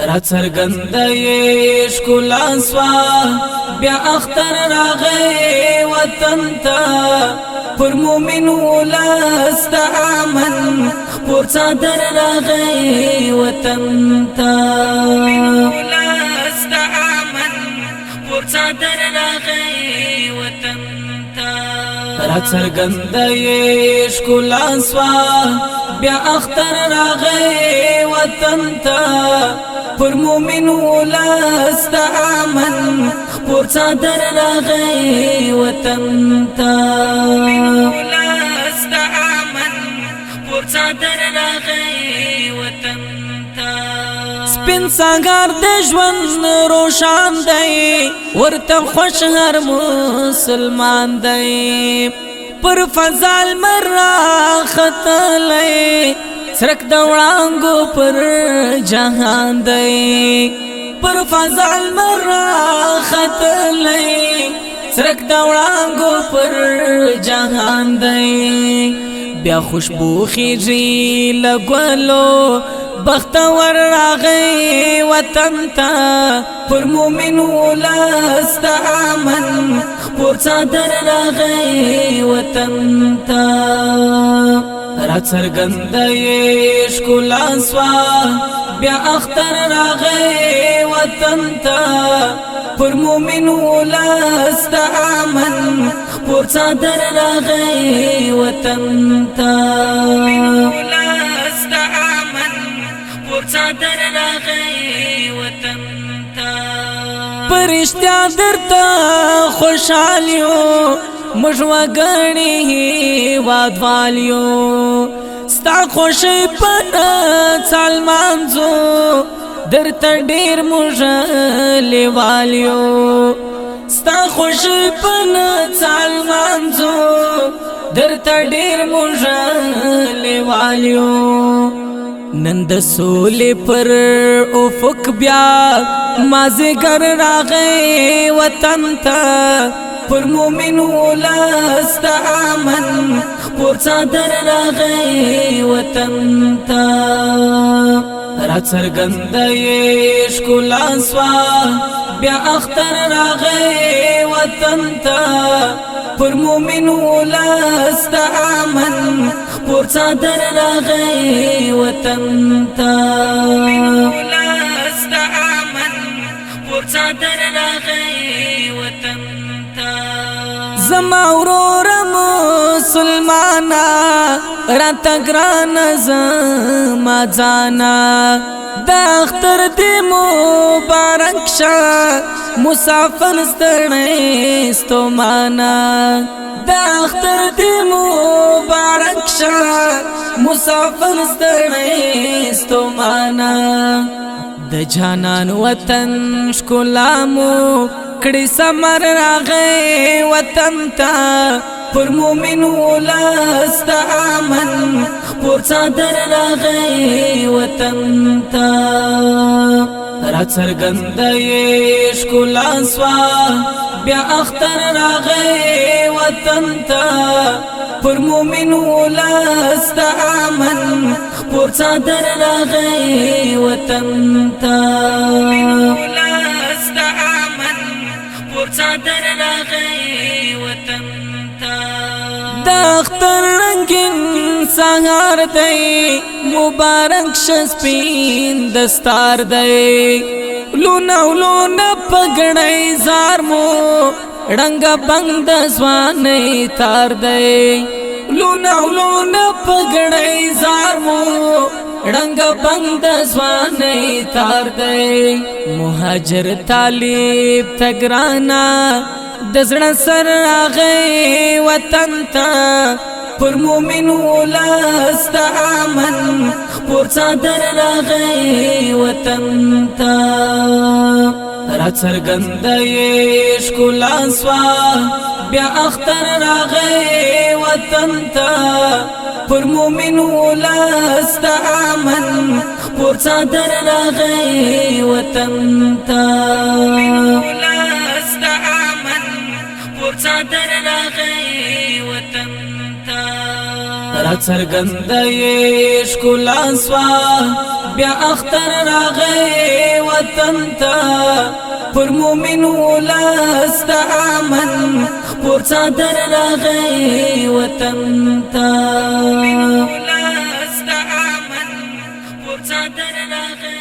را څرګندې ښکلا سوا بیا اختر راغی وطن ته پر مومن ولس د امن خپور څادر راغی وطن ته ولس د امن خپور څادر راغی وطن ته را څرګندې ښکلا سوا بیا اختر راغی وطن ته پر مومن ولس د امن خپور څادر راغی وطن ته ولس د امن خپور څادر راغی وطن ته سپین سنگار د ژوند روشان دی ورته خوش هر مسلمان دی پر فضل مرا خطلې سرک د وړانګو پر جهان دی پر فضل مرا خطلې سرک د وړانګو پر جهان دی بیا خوشبو خیږي لګولو بختور راغی وطن ته پر مومن ولس د امن خپور څادر راغی وطن ته را څرګندې ښکلا سوا بیا اختر راغی وطن ته پر مومن ولس د امن خپور څادر راغی وطن ته ولس د امن خپور څادر راغی وطن ته پرشتیا درته خوشالیو مش وګړي وادوالیو ستا خوشي پنا سلمانزو درته ډیر مش لیوالیو ستا خوشي پنا سلمانزو درته ډیر مش لیوالیو نند سولې پر افق بیا مازیګر راغی وطن ته پر مومن ولس د امن خپور څادر راغی وطن ته را څرګندې ښکلا سوا بیا اختر راغی وطن ته پر مومن ولس د امن خپور څادر راغی وطن ته ولس د امن خپور څادر راغی وطن زما ورور مسلمانا راته ګران زما ځانا د اختر دې مبارک شه مسافر ستړی ستومانا د اختر دې مبارک شه مسافر ستړی ستومانا د جانان وطن ښکلا مو کړي سمر راغی وطن ته پر مومن ولس د امن خپور څادر راغی وطن ته را څرګندې ښکلا سوا بیا اختر راغی وطن ته پر مومن ولس د امن خپور څادر راغی وطن ته ولس د امن خپور څادر راغی وطن ته د اختر رنگین سهار دی مبارک شسپین دستار دی لونه لونه پګړی زار مو رنگ بند ځواني تار دی لونه لونه پګړی زار مو رنگ بند ځواني تار دی مهاجر طالب تګرانا د زړه سر راغی وطن ته پر مومن ولس د امن خپور څادر راغی وطن ته را څرګندې ښکلا سوا بیا اختر راغی وطن ته پر مومن ولس د امن خپور څادر راغی وطن ته ولس د امن خپور څادر راغی وطن ته را څرګندې ښکلا سوا بیا اختر راغی وطن ته پر مومن ولس د امن خپور څادر راغی وطن ته مومن ولس د امن خپور څادر راغی